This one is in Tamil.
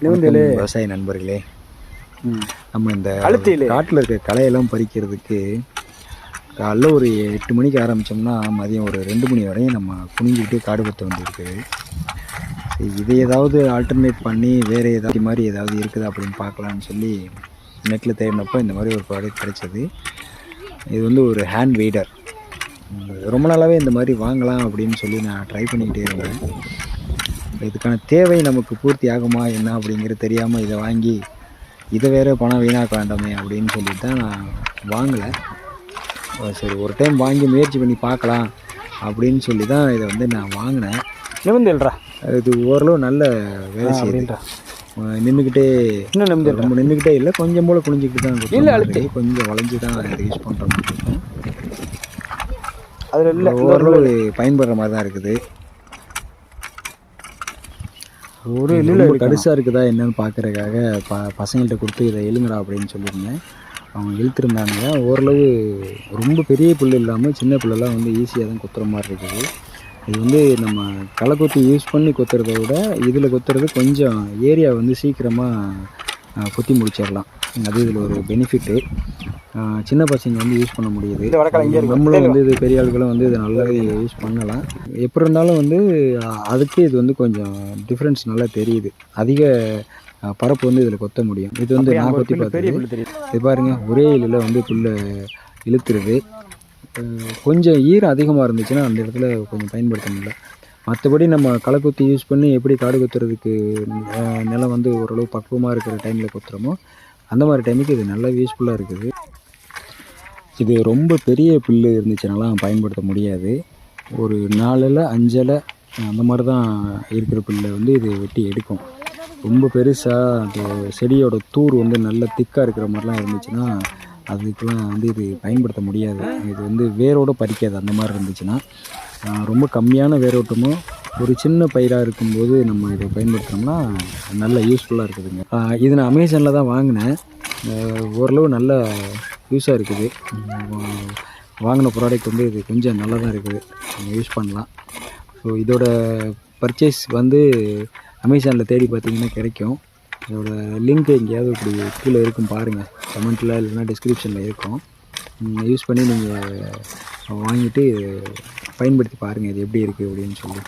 விவசாய நண்பர்களே, நம்ம இந்த காட்டில் இருக்க களையெல்லாம் பறிக்கிறதுக்கு காலைல ஒரு 8 மணிக்கு ஆரம்பித்தோம்னா மதியம் ஒரு 2 மணி வரையும் நம்ம குனிஞ்சிக்கிட்டு காடு கொத்த வேண்டியிருக்குது. இதை ஏதாவது ஆல்டர்னேட் பண்ணி வேறு ஏதாவது மாதிரி ஏதாவது இருக்குதா அப்படின்னு பார்க்கலான்னு சொல்லி நெட்டில் தேடினப்போ இந்த மாதிரி ஒரு ப்ராடக்ட் கிடைச்சது. இது வந்து ஒரு ஹேண்ட் வெய்டர். ரொம்ப நாளாகவே இந்த மாதிரி வாங்கலாம் அப்படின்னு சொல்லி நான் ட்ரை பண்ணிக்கிட்டே இருந்தேன். இதுக்கான தேவை நமக்கு பூர்த்தி ஆகுமா என்ன அப்படிங்கிறது தெரியாமல் இதை வாங்கி இதை வேறு பணம் வீணாக்க வேண்டாமே அப்படின்னு சொல்லிட்டு தான் நான் வாங்கலை. சரி, ஒரு டைம் வாங்கி முயற்சி பண்ணி பார்க்கலாம் அப்படின்னு சொல்லி தான் இதை வந்து நான் வாங்கினேன். நிமிந்துல்றா, இது ஓரளவு நல்ல வேலை செய்யுதுன்றா. நின்றுக்கிட்டே இன்னும் நம்ம நின்றுக்கிட்டே இல்லை, கொஞ்சம் போல் குனிஞ்சிக்கிட்டு தான் இல்லை, அழுத்தி கொஞ்சம் வளைஞ்சி தான் இதை யூஸ் பண்ணுற மாதிரி இருக்கும். அதில் இல்லை, ஓரளவு பயன்படுற மாதிரி தான் இருக்குது. ஒரு இல்லை கடுசாக இருக்குதா என்னன்னு பார்க்குறதுக்காக பசங்கள்கிட்ட கொடுத்து இதை எழுங்கடா அப்படின்னு சொல்லியிருந்தேன். அவங்க இழுத்துருந்தாங்க. ஓரளவு ரொம்ப பெரிய புல் இல்லாமல் சின்ன புல்லெல்லாம் வந்து ஈஸியாக தான் கொத்துற மாதிரி இருக்குது. இது வந்து நம்ம களை கொத்தி யூஸ் பண்ணி கொத்துறதை விட இதில் கொத்துறது கொஞ்சம் ஏரியா வந்து சீக்கிரமாக கொத்தி முடிச்சிடலாம். அது இதில் ஒரு பெனிஃபிட்டு. சின்ன பசங்க வந்து யூஸ் பண்ண முடியுது. நம்மளும் வந்து இது பெரிய ஆளுகளும் வந்து இதை நல்லாவே யூஸ் பண்ணலாம். எப்படி இருந்தாலும் வந்து அதுக்கு இது வந்து கொஞ்சம் டிஃப்ரென்ஸ் நல்லா தெரியுது. அதிக பரப்பு வந்து இதில் கொத்த முடியும். இது வந்து நான் கொத்தி பார்த்தது. இது பாருங்கள், ஒரே இதில் வந்து புல்லை இழுத்துருது. கொஞ்சம் ஈரம் அதிகமாக இருந்துச்சுன்னா அந்த இடத்துல கொஞ்சம் பயன்படுத்த முடியல. மற்றபடி நம்ம களை கொத்தி யூஸ் பண்ணி எப்படி காடு கொத்துறதுக்கு நிலம் வந்து ஓரளவு பக்குவமாக இருக்கிற டைமில் கொத்துறோமோ அந்த மாதிரி டைமுக்கு இது நல்லா யூஸ்ஃபுல்லாக இருக்குது. இது ரொம்ப பெரிய புல் இருந்துச்சுனாலாம் பயன்படுத்த முடியாது. ஒரு 4 5 அந்த மாதிரி தான் இருக்கிற புல்லை வந்து இது வெட்டி எடுக்கும். ரொம்ப பெருசாக அந்த செடியோட தூர் வந்து நல்ல திக்காக இருக்கிற மாதிரிலாம் இருந்துச்சுன்னா அதுக்கெலாம் வந்து இது பயன்படுத்த முடியாது. இது வந்து வேரோடு பறிக்காது. அந்த மாதிரி இருந்துச்சுன்னா ரொம்ப கம்மியான வேரோட்டமும் ஒரு சின்ன பயிராக இருக்கும்போது நம்ம இதை பயன்படுத்தினோம்னா நல்ல யூஸ்ஃபுல்லாக இருக்குதுங்க. இது நான் அமேசானில் தான் வாங்கினேன். ஓரளவு நல்ல யூஸாக இருக்குது. வாங்கின ப்ராடக்ட் வந்து இது கொஞ்சம் நல்லா தான் இருக்குது, யூஸ் பண்ணலாம். ஸோ இதோட பர்ச்சேஸ் வந்து அமேசானில் தேடி பார்த்தீங்கன்னா கிடைக்கும். இதோட லிங்க் எங்கேயாவது இப்படி கீழே இருக்கும் பாருங்கள், கமெண்ட்டில் இல்லைன்னா டிஸ்கிரிப்ஷனில் இருக்கும். யூஸ் பண்ணி நீங்கள் வாங்கிட்டு பயன்படுத்தி பாருங்கள் இது எப்படி இருக்குது அப்படின்னு சொல்லி.